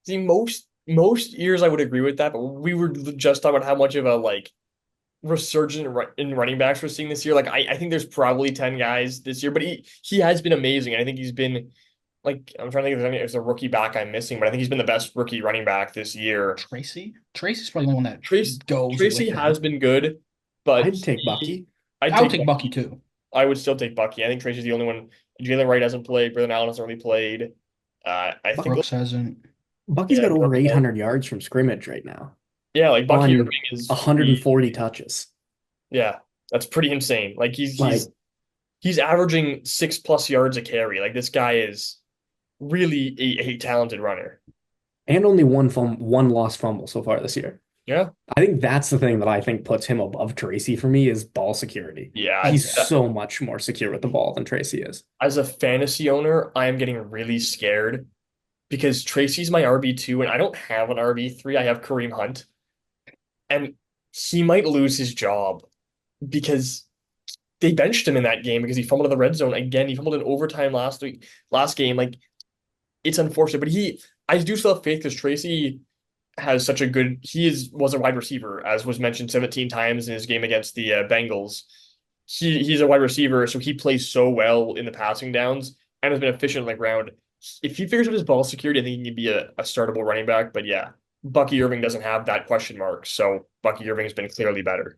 See, most years I would agree with that, but we were just talking about how much of a like resurgent in running backs we're seeing this year. Like I think there's probably 10 guys this year, but he has been amazing. I think he's been like I'm trying to think if there's a rookie back I'm missing, but I think he's been the best rookie running back this year. Tracy? Tracy's probably the one that goes Tracy with has him. been good, but I'd take Bucky. I'd I would take take Bucky Bucky. too. I would still take Bucky. I think Tracy's the only one. Jalen Wright hasn't played. Brendan Allen hasn't really played. I think Brooks hasn't. Bucky's yeah, got over 800 yards from scrimmage right now yeah, like Bucky on Irving is free. 140 touches. Yeah, that's pretty insane. Like Like, he's averaging 6+ yards a carry. Like this guy is really a talented runner. and only one lost fumble so far this year. Yeah, I think that's the thing that I think puts him above Tracy for me is ball security. yeah. Oh He's yeah. so much more secure with the ball than Tracy is. As a fantasy owner, I am getting really scared because Tracy's my RB2 and I don't have an RB3. I have Kareem Hunt, and he might lose his job because they benched him in that game because he fumbled in the red zone again. He fumbled in overtime last game. Like it's unfortunate, but I do still have faith because Tracy has such a good. Was a wide receiver, as was mentioned 17 times in his game against the Bengals. He's a wide receiver, so he plays so well in the passing downs and has been efficient on the ground. If he figures out his ball security, I think he can be a startable running back. But yeah, Bucky Irving doesn't have that question mark, so Bucky Irving has been clearly better.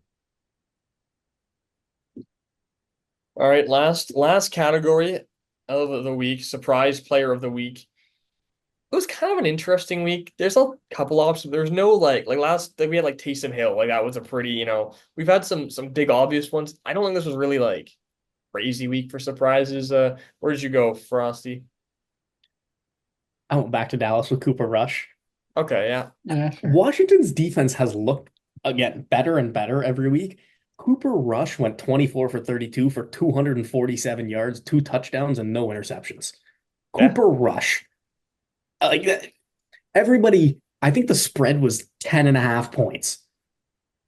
All right, last category of the week, surprise player of the week. It was kind of an interesting week. There's a couple options. There's no like last we had like Taysom Hill. Like that was a pretty, we've had some big obvious ones. I don't think this was really like crazy week for surprises. Where did you go, Frosty? I went back to Dallas with Cooper Rush. Okay, yeah. Yeah, sure. Washington's defense has looked again better and better every week. Cooper Rush went 24 for 32 for 247 yards, two touchdowns, and no interceptions. Yeah. Cooper Rush. Like that, everybody, I think the spread was 10 and a half points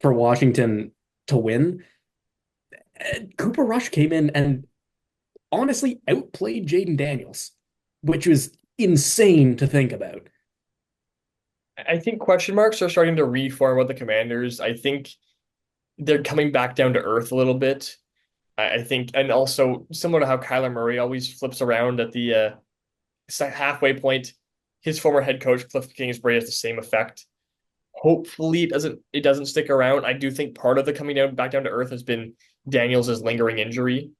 for Washington to win. Cooper Rush came in and honestly outplayed Jaden Daniels, which was insane to think about. I think question marks are starting to reform with the Commanders. I think they're coming back down to earth a little bit. I think, and also similar to how Kyler Murray always flips around at the halfway point, his former head coach Cliff Kingsbury has the same effect. Hopefully, it doesn't stick around. I do think part of the coming down back down to earth has been Daniels' lingering injury,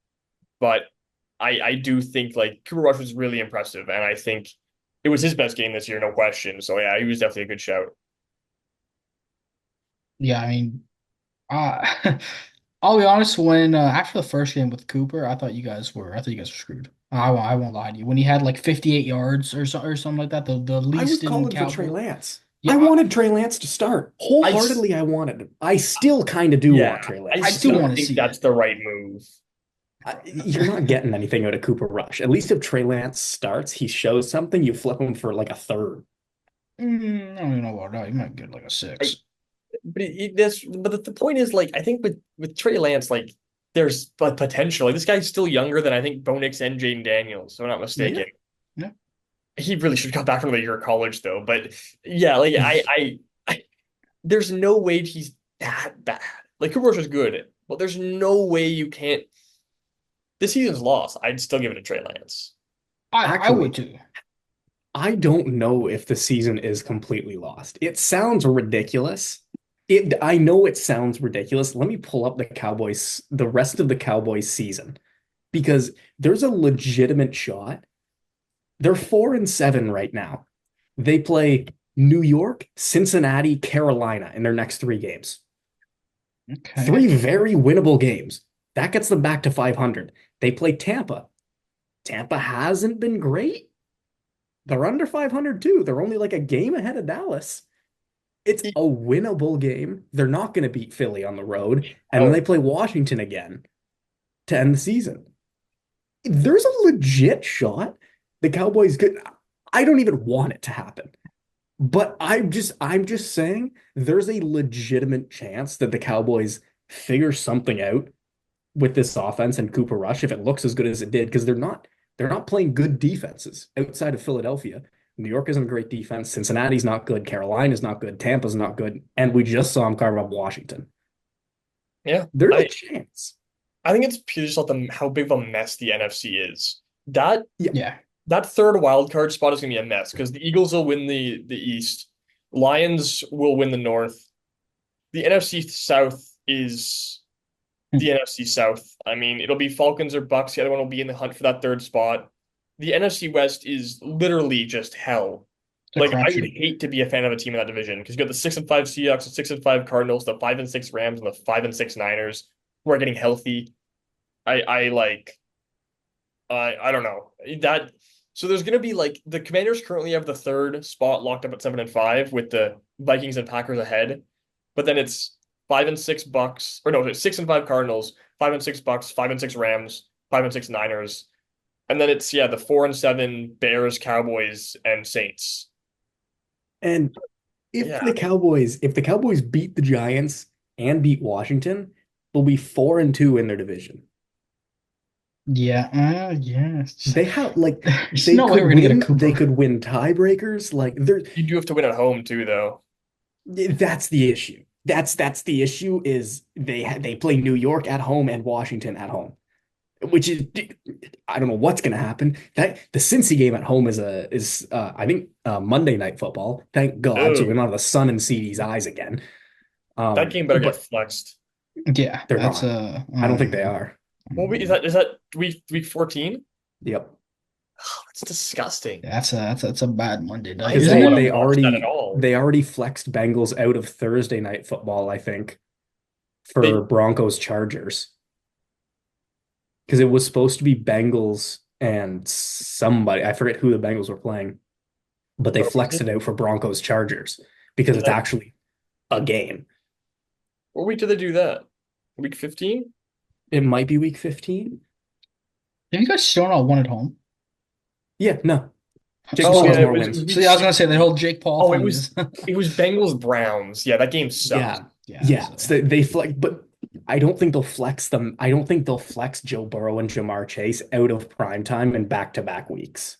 but I do think like Cooper Rush was really impressive, and I think it was his best game this year, no question. So yeah, he was definitely a good shout. Yeah, I mean, uh, I'll be honest. When after the first game with Cooper, I thought you guys were screwed. I won't lie to you. When he had like 58 yards or something like that, the I was least in calling for Trey Cowboy. Lance. I Yeah, wanted Trey Lance to start. I s- Wholeheartedly, I wanted him. I still kind of do want yeah, Trey I I Lance to do still want start. to think see that's it. the right move. You're not getting anything out of Cooper Rush. At least if Trey Lance starts, he shows something, you flip him for like a third. I don't even know about that. You might get like a I, six. but the point is like I think with Trey Lance like there's potential. Like this guy's still younger than I think Bo Nix and Jaden Daniels, if I'm not Yeah. mistaken. Yeah. He really should have got back from the year of college though. But yeah, like I there's no way he's that bad. Like Cooper Rush is good, but there's no way you can't. This season's lost. I'd still give it to Trey Lance. I would Actually, too. I don't know if the season is completely lost. It sounds ridiculous. I know it sounds ridiculous. Let me pull up the rest of the Cowboys season because there's a legitimate shot. They're 4-7 right now. They play New York, Cincinnati, Carolina in their next three games. Okay. Three very winnable games. That gets them back to 500. They play Tampa. Tampa hasn't been great. They're under 500 too. They're only like a game ahead of Dallas. It's a winnable game. They're not going to beat Philly on the road. And then they Oh, play Washington again to end the season. There's a legit shot the Cowboys could. I don't even want it to happen. But I'm just saying there's a legitimate chance that the Cowboys figure something out with this offense and Cooper Rush if it looks as good as it did, because they're not playing good defenses outside of Philadelphia. New York isn't a great defense. Cincinnati's not good. Carolina's not good. Tampa's not good. And we just saw them carve up Washington. yeah. There's a I chance. I think it's pure just about how big of a mess the NFC is. That Yeah. Yeah. that third wild card spot is gonna be a mess because the Eagles will win the East, Lions will win the North. The NFC South is Hmm. the NFC South. I mean, it'll be Falcons or Bucks. The other one will be in the hunt for that third spot. The NFC West is literally just hell. It's a Like I would crapshoot. hate to be a fan of a team in that division because you got the 6-5 Seahawks, the 6-5 Cardinals, the 5-6 Rams, and the 5-6 Niners who are getting healthy. I like I don't know that. So there's gonna be like the Commanders currently have the third spot locked up at 7-5 with the Vikings and Packers ahead, but then it's 5-6 Bucks or no, it's 6-5 Cardinals, 5-6 Bucks, 5-6 Rams, 5-6 Niners, and then it's the 4-7 Bears, Cowboys, and Saints. And if Yeah, the Cowboys beat the Giants and beat Washington, they'll be 4-2 in their division. Yeah. Yeah. They have like There's no way we're gonna get a they Cooper. could win tiebreakers. Like there you do have to win at home too, though. that's the issue. That's the issue is they play New York at home and Washington at home, which is I don't know what's gonna happen. That the Cincy game at home is I think Monday night football. Thank God. So we're Oh, not have the sun in CD's eyes again. that game better get But flexed. Yeah. they're That's not. a. I don't think they are. Well, is that week 14? Yep. Oh, that's disgusting. That's a bad Monday I night, Because isn't don't they want it? to they watch that at already all. they already flexed Bengals out of Thursday night football, I think, for They Broncos Chargers. Because it was supposed to be Bengals and somebody. I forget who the Bengals were playing, but they what was flexed it? it out for Broncos Chargers because Is it's that actually a game. what week did they do that? Week 15? It might be week 15. Have you guys still not won at home? Yeah, no. Jake Oh Paul yeah, has So, more it was wins. so week yeah, I was gonna say the 16. whole Jake Paul Oh, it thing was is. it was Bengals Browns. Yeah, that game sucked. Yeah. Yeah. Yeah. So So they flex, but I don't think they'll flex them. I don't think they'll flex Joe Burrow and Jamar Chase out of prime time in back-to-back weeks.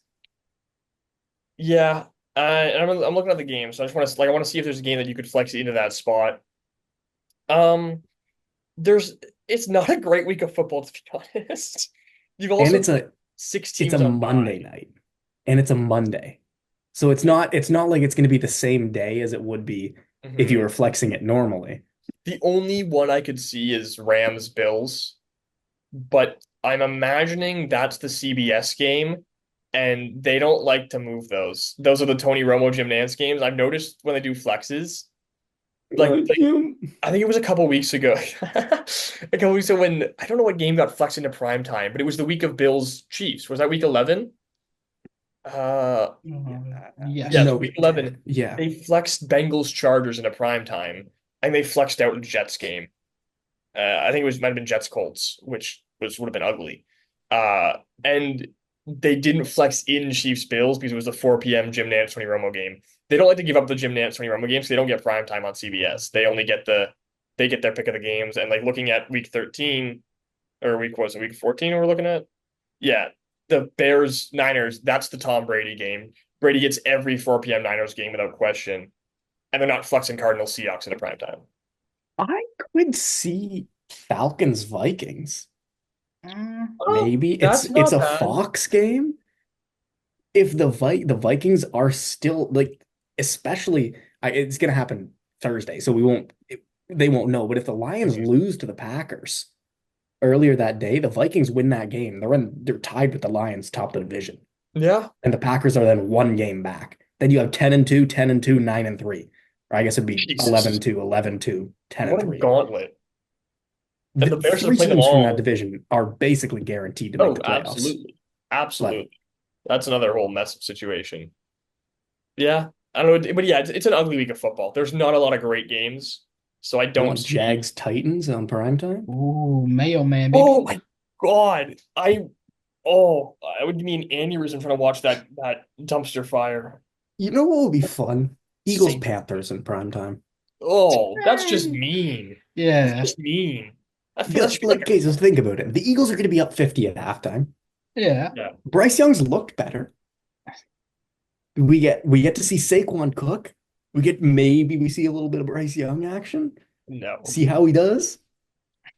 Yeah, and I'm looking at the game, so I just want to I want to see if there's a game that you could flex into that spot. Um, there's it's not a great week of football to be honest. You've And also it's got a six it's a teams on Monday bye. night. And it's a Monday. So it's not like it's going to be the same day as it would be if you Mhm. were flexing it normally. The only one I could see is Rams Bills, but I'm imagining that's the CBS game, and they don't like to move those. Those are the Tony Romo Jim Nantz games. I've noticed when they do flexes, like You I think it was a couple weeks ago, a couple weeks ago when I don't know what game got flexed into prime time, but it was the week of Bills Chiefs. Was that week 11? yeah, Yeah, it was yes. no, week it did. 11. Yeah. They flexed Bengals Chargers into prime time, and they flexed out Jets game. I think it was might have been Jets Colts, which would have been ugly. And they didn't flex in Chiefs Bills because it was the 4 p.m. Jim Nantz Tony Romo game. They don't like to give up the Jim Nantz Tony Romo games, so they don't get prime time on CBS. They only get they get their pick of the games. And like looking at week 13 or week was it week 14 we're looking at? Yeah, the Bears Niners, that's the Tom Brady game. Brady gets every 4 p.m. Niners game without question. And they're not flexing Cardinals Seahawks at a prime time. I could see Falcons Vikings. Oh, Maybe it's that's it's not a bad. Fox game. If the Vikings are still like, especially it's gonna happen Thursday, so they won't know. But if the Lions Mhm. lose to the Packers earlier that day, the Vikings win that game. They're tied with the Lions top of the division, Yeah. and the Packers are then one game back. Then you have 10-2, 10-2, 9-3. Or I guess it'd be Jesus. 11-2, 11-2, ten What and a 3. gauntlet. And the The Bears have three played them teams from that all. division are basically guaranteed to make Oh, the playoffs. absolutely. Like, Absolutely. That's another whole mess of situation. Yeah. I don't know, but yeah, it's an ugly week of football. There's not a lot of great games, so I you don't want see. Jags Titans on prime time? Ooh, Mayo Man, Oh baby. my God. I would give me an aneurysm trying to watch that dumpster fire. You know what would be fun? Eagles Saints. Panthers in prime time. Oh, that's just Hey. mean. That's Yeah, just mean. That Like, should be like okay, so think about it. The Eagles are going to be up 50 at halftime. yeah, yeah, Bryce Young's looked better. We get to see Saquon cook. Maybe we see a little bit of Bryce Young action. no. See how he does.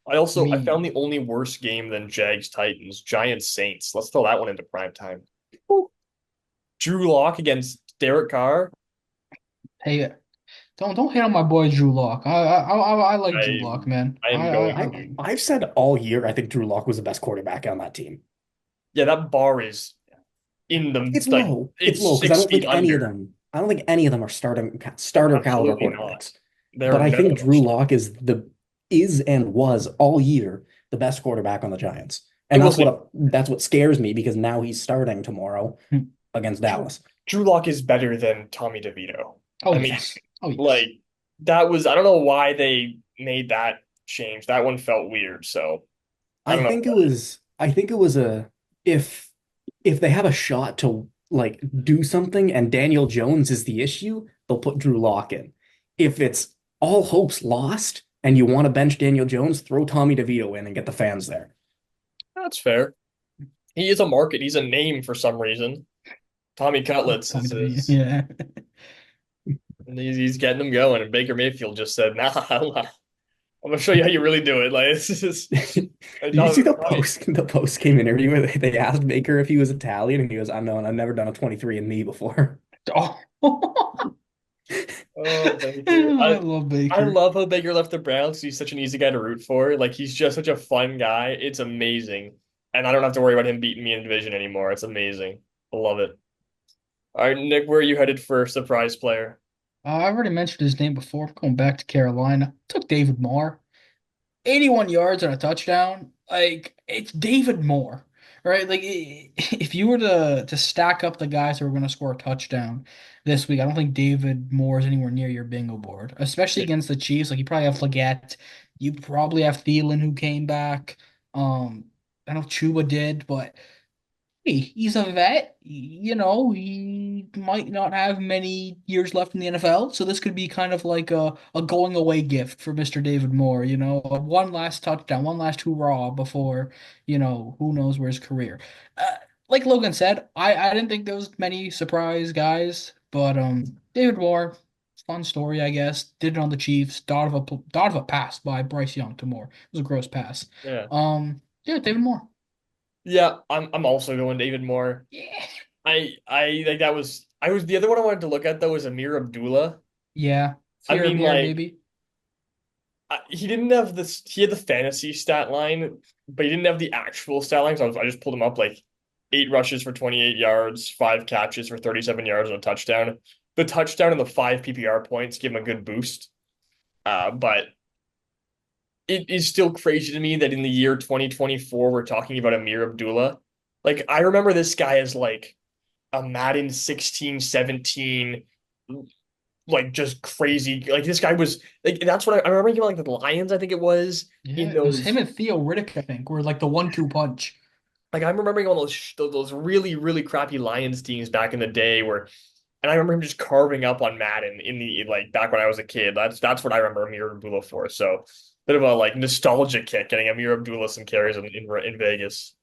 I found me. the only worse game than Jags Titans, Giants Saints. Let's throw that one into prime time. Drew Lock against Derek Carr. Hey, don't hate on my boy Drew Lock. I like Drew Lock, I'm man. I am going I I like. I've said all year I think Drew Lock was the best quarterback on that team. Yeah, that bar is in the It's like low. It's it's low because 6 feet under. I don't think any of them are starter caliber Absolutely not. quarterbacks. They're But I none of think them are Drew starting. Lock is and was all year the best quarterback on the Giants. I And will say that's what scares me because now he's starting tomorrow against Drew, Dallas. Drew Lock is better than Tommy DeVito. Oh I mean, yes. Oh yes. like that was I don't know why they made that change. That one felt weird. So I don't know. I think it was a if if they have a shot to like do something and Daniel Jones is the issue, they'll put Drew Lock in. If it's all hope's lost and you want to bench Daniel Jones, throw Tommy DeVito in and get the fans there. That's fair. He is a market. He's a name for some reason. Tommy Cutlets Tommy is DeVito. his. Yeah. And he's getting them going. And Baker Mayfield just said, "Nah, I'm gonna show you how you really do it." Like this is Did you see Tommy. the post game interview where they asked Baker if he was Italian and he goes, I know, and I've never done a 23 and me before. Oh. Oh, Baker. I I love I Baker. love how Baker left the Browns. He's such an easy guy to root for. Like he's just such a fun guy. It's amazing. And I don't have to worry about him beating me in division anymore. It's amazing. I love it. All right, Nick, where are you headed for surprise player? I've already mentioned his name before. Going back to Carolina, took David Moore. 81 yards and a touchdown. Like it's David Moore, right? Like if you were to stack up the guys who were going to score a touchdown this week, I don't think David Moore is anywhere near your bingo board, especially against the Chiefs. Like you probably have Leggett, you probably have Thielen who came back. I know Chuba did, but hey, he's a vet. He might not have many years left in the NFL, so this could be kind of like a going away gift for Mr. David Moore, one last touchdown, one last hurrah before, who knows where his career. Like Logan said, I didn't think there was many surprise guys, but David Moore, fun story, I guess. Did it on the Chiefs, thought of a pass by Bryce Young to Moore. It was a gross pass. Yeah. Yeah, David Moore. Yeah, I'm also going David Moore. Yeah. I like that was I was the other one I wanted to look at though was Amir Abdullah. Yeah, I Fear mean Amir, like baby. he didn't have this he had the fantasy stat line, but he didn't have the actual stat line. So I just pulled him up like 8 rushes for 28 yards, 5 catches for 37 yards and a touchdown. The touchdown and the 5 PPR points give him a good boost. But it is still crazy to me that in the year 2024 we're talking about Amir Abdullah. Like I remember this guy as like a Madden 16, 17, like just crazy. Like this guy was like that's what I remember him like the Lions, I think it was Yeah, in it was him those and Theo Riddick, I think, were like the 1-2 punch. like I'm remembering all those really, really crappy Lions teams back in the day where and I remember him just carving up on Madden in the like back when I was a kid. That's what I remember Amir Abdullah for. So bit of a like nostalgia kick getting Amir Abdullah some carries in Vegas.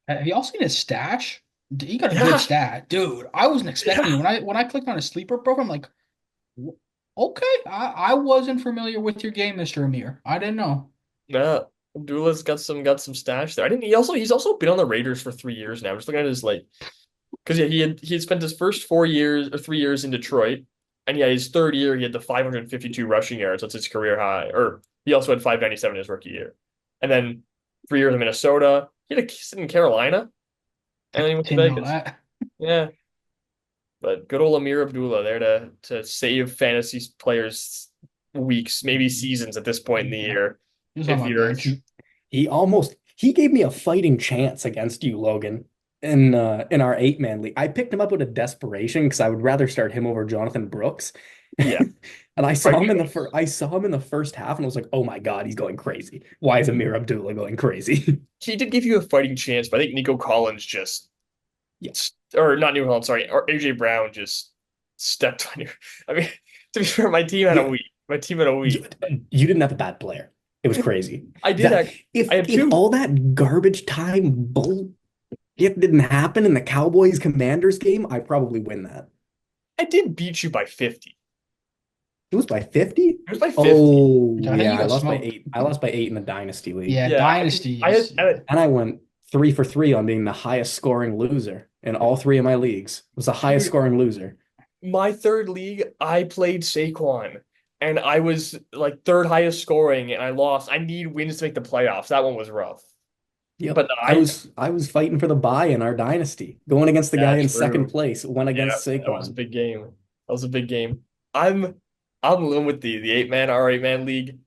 Have you all seen his stash? He got a good Yeah, stat, dude. I wasn't expecting it. yeah. When I clicked on his sleeper profile, I'm like, Okay, I wasn't familiar with your game, Mr. Amir. I didn't know. Yeah, Abdullah's got some stash there. I didn't. He's also been on the Raiders for 3 years now. I'm just looking at his like, because yeah, he had spent his first 4 years or 3 years in Detroit, and yeah, his third year he had the 552 rushing yards. That's his career high. Or he also had 597 his rookie year, and then 3 years in Minnesota. He had a stint in Carolina, and then he went to Didn't know Vegas. that. Yeah, But good old Amir Abdullah there to save fantasy players weeks, maybe seasons at this point in the year. He was on If my you're bench. He gave me a fighting chance against you, Logan, in our 8-man league. I picked him up out of desperation because I would rather start him over Jonathan Brooks. yeah, And right. I saw him in the first half and I was like, "Oh my God, he's going crazy. Why is Amir Abdullah going crazy?" He did give you a fighting chance, but I think Nico Collins just Yeah. or not Nico Collins, sorry, or AJ Brown just stepped on you. I mean, to be fair, my team had a Yeah. week. My team had a You, week. you didn't have a bad player. It was crazy. I did. That I had if two. all that garbage time bull it didn't happen in the Cowboys Commanders game, I probably win that. I did beat you by 50. It was by 50? It was by 50. Oh, I think yeah, you I got lost by smoked. 8. I lost by 8 in the Dynasty League. Yeah, Yeah, dynasties. Yeah. And I went 3 for 3 on being the highest scoring loser in all 3 of my leagues. Was the highest dude, scoring loser. my third league, I played Saquon, and I was like third highest scoring, and I lost. I need wins to make the playoffs. That one was rough. Yep. But I, I was fighting for the bye in our dynasty, going against the guy yeah, in second true. place, went Yeah, against that was a Saquon. big game. That was a big game. I'm, I'm living with the 8-man, our 8-man league.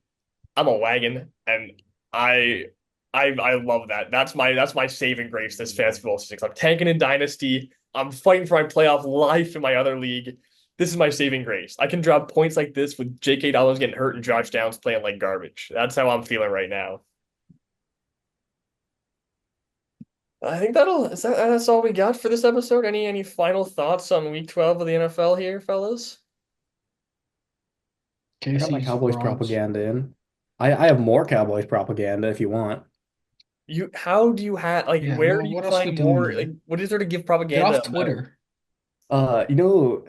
I'm a wagon, and I I love that. That's my saving grace this fantasy football six. I'm tanking in dynasty. I'm fighting for my playoff life in my other league. This is my saving grace. I can drop points like this with J.K. Dobbins getting hurt and Josh Downs playing like garbage. That's how I'm feeling right now. I think that's all we got for this episode. Any final thoughts on week 12 of the NFL here, fellas? I got my Casey's Cowboys bronze. propaganda in. I have more Cowboys propaganda if you want. How do you have like Yeah, where well, do you what else we find doing more like here? what is there to give Get propaganda off on that? Twitter. You know,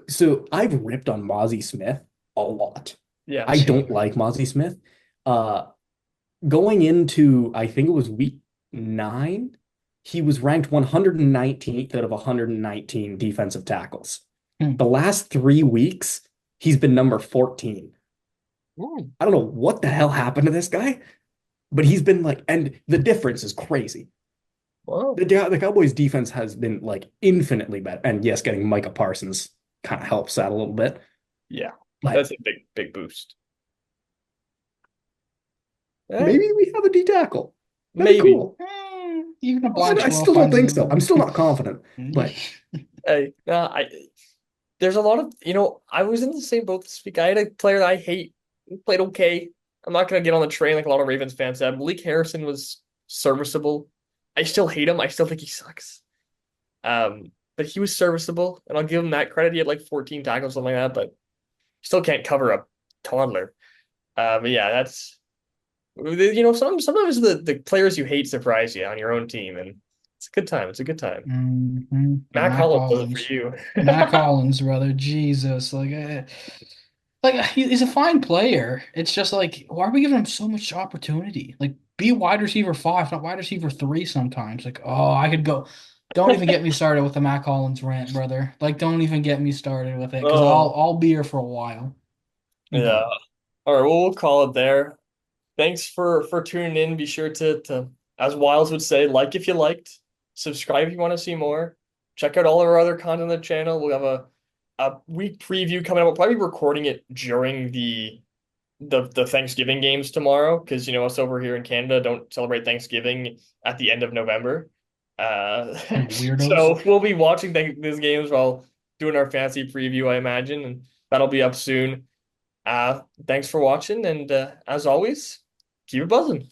so I've ripped on Mozzie Smith a lot. Yeah. I don't Same. like Mozzie Smith. Uh, Going into, I think it was week 9, he was ranked 119th out of 119 defensive tackles. Hmm. The last 3 weeks, he's been number 14. Ooh, I don't know what the hell happened to this guy, but he's been like, and the difference is crazy. wow. The Cowboys defense has been like infinitely better. And yes, getting Micah Parsons kind of helps that a little bit. Yeah. But That's a big boost. Eh, maybe we have a D tackle. That'd be maybe. cool. Even a blind I squirrel still don't finds think a. so. I'm still not confident. But Hey, I there's a lot of I was in the same boat this week. I had a player that I hate who played okay. I'm not gonna get on the train like a lot of Ravens fans said. Malik Harrison was serviceable. I still hate him. I still think he sucks. But he was serviceable, and I'll give him that credit. He had like 14 tackles, something like that, but still can't cover a toddler. But yeah, that's sometimes the players you hate surprise you on your own team, and it's a good time. It's a good time. Mac Mac Hollins does it for Hollins. you. Mac Hollins, brother. Jesus. He's a fine player. It's just like, why are we giving him so much opportunity? Like, be wide receiver five, not wide receiver three sometimes. Like, oh, I could go. Don't even get me started with the Mac Hollins rant, brother. Like, don't even get me started with it, because I'll Oh, I'll be here for a while. yeah. But All right, well, we'll call it there. Thanks for tuning in. Be sure to, as Wiles would say, like if you liked, subscribe if you want to see more. Check out all our other content on the channel. We'll have a week preview coming up. We'll probably be recording it during the Thanksgiving games tomorrow because us over here in Canada don't celebrate Thanksgiving at the end of November. weirdos. So we'll be watching these games while doing our fantasy preview, I imagine, and that'll be up soon. Thanks for watching, and as always, keep it buzzing.